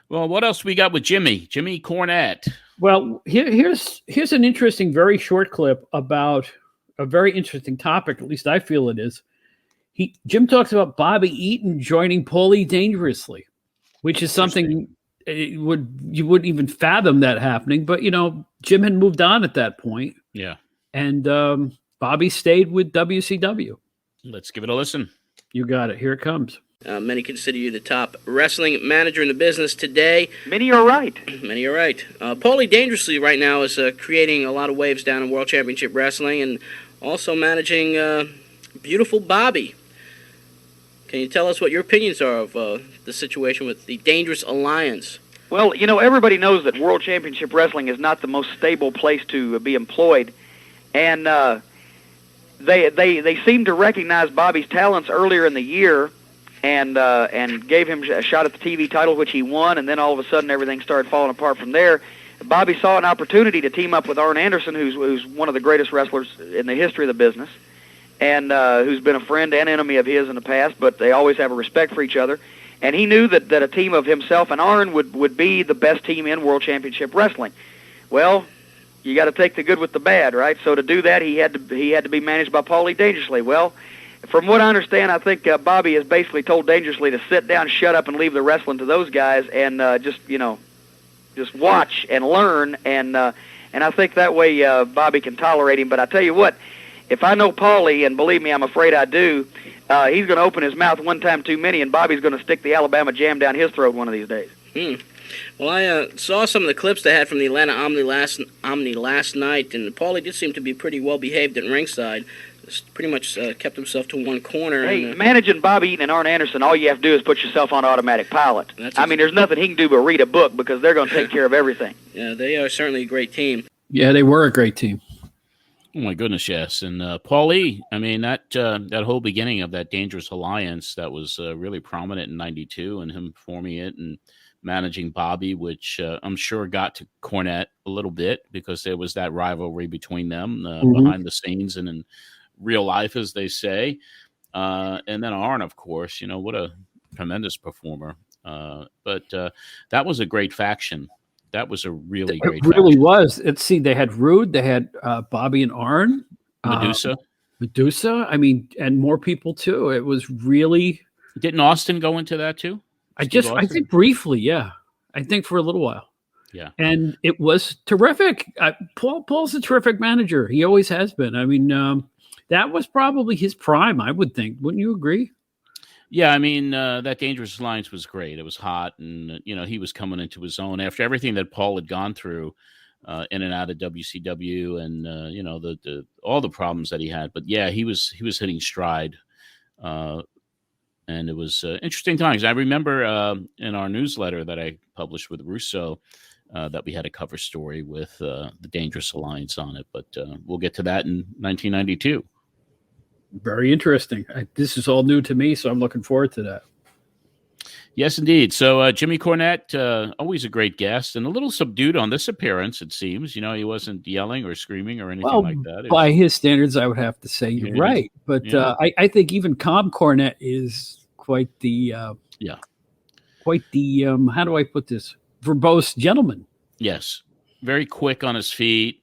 Well, what else we got with Jimmy Cornette? Well, here's an interesting, very short clip about a very interesting topic. At least I feel it is. Jim talks about Bobby Eaton joining Paulie dangerously, which is something you wouldn't even fathom that happening. But Jim had moved on at that point. Yeah, and Bobby stayed with WCW. Let's give it a listen. You got it. Here it comes. Many consider you the top wrestling manager in the business today. Many are right. Many are right. Paulie Dangerously right now is creating a lot of waves down in World Championship Wrestling and also managing beautiful Bobby. Can you tell us what your opinions are of the situation with the Dangerous Alliance? Well, everybody knows that World Championship Wrestling is not the most stable place to be employed, and they seemed to recognize Bobby's talents earlier in the year, and gave him a shot at the TV title, which he won, and then all of a sudden everything started falling apart from there. Bobby saw an opportunity to team up with Arn Anderson, who's one of the greatest wrestlers in the history of the business, and who's been a friend and enemy of his in the past, but they always have a respect for each other. And he knew that a team of himself and Arn would be the best team in World Championship Wrestling. Well, you got to take the good with the bad, right? So to do that, he had to be managed by Paulie Dangerously. Well, from what I understand, I think Bobby has basically told Dangerously to sit down, shut up, and leave the wrestling to those guys, and just watch and learn. And I think that way Bobby can tolerate him. But I tell you what, if I know Paulie, and believe me, I'm afraid I do, he's going to open his mouth one time too many, and Bobby's going to stick the Alabama Jam down his throat one of these days. Well, I saw some of the clips they had from the Atlanta Omni last night, and Paulie did seem to be pretty well behaved at ringside. Pretty much kept himself to one corner. Hey, managing Bobby Eaton and Arn Anderson, all you have to do is put yourself on automatic pilot. I mean, there's nothing he can do but read a book, because they're going to take care of everything. Yeah, they are certainly a great team. Yeah, they were a great team. Oh my goodness, yes. And Paulie, I mean, that whole beginning of that Dangerous Alliance that was really prominent in '92, and him forming it and managing Bobby, which I'm sure got to Cornette a little bit, because there was that rivalry between them behind the scenes and in real life, as they say. And then Arn, of course, what a tremendous performer. But that was a great faction. That was a really great faction. It really was. They had Rude, they had Bobby and Arn. Medusa, I mean, and more people too. It was really... Didn't Austin go into that too? I think briefly, yeah. I think for a little while. Yeah. And it was terrific. Paul's a terrific manager. He always has been. I mean, that was probably his prime, I would think. Wouldn't you agree? Yeah, I mean, that Dangerous Alliance was great. It was hot, and, he was coming into his own after everything that Paul had gone through in and out of WCW and, the all the problems that he had. But, yeah, he was hitting stride, and it was interesting times. I remember in our newsletter that I published with Russo that we had a cover story with the Dangerous Alliance on it, but we'll get to that in 1992. Very interesting. This is all new to me, so I'm looking forward to that. Yes, indeed. So Jimmy Cornette, always a great guest, and a little subdued on this appearance, it seems. He wasn't yelling or screaming or anything like that. By his standards, I would have to say you're right. But I think even calm Cornette is quite the how do I put this? Verbose gentleman. Yes. Very quick on his feet.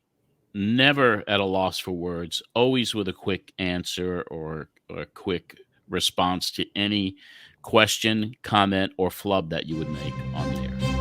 Never at a loss for words, always with a quick answer or a quick response to any question, comment, or flub that you would make on the air.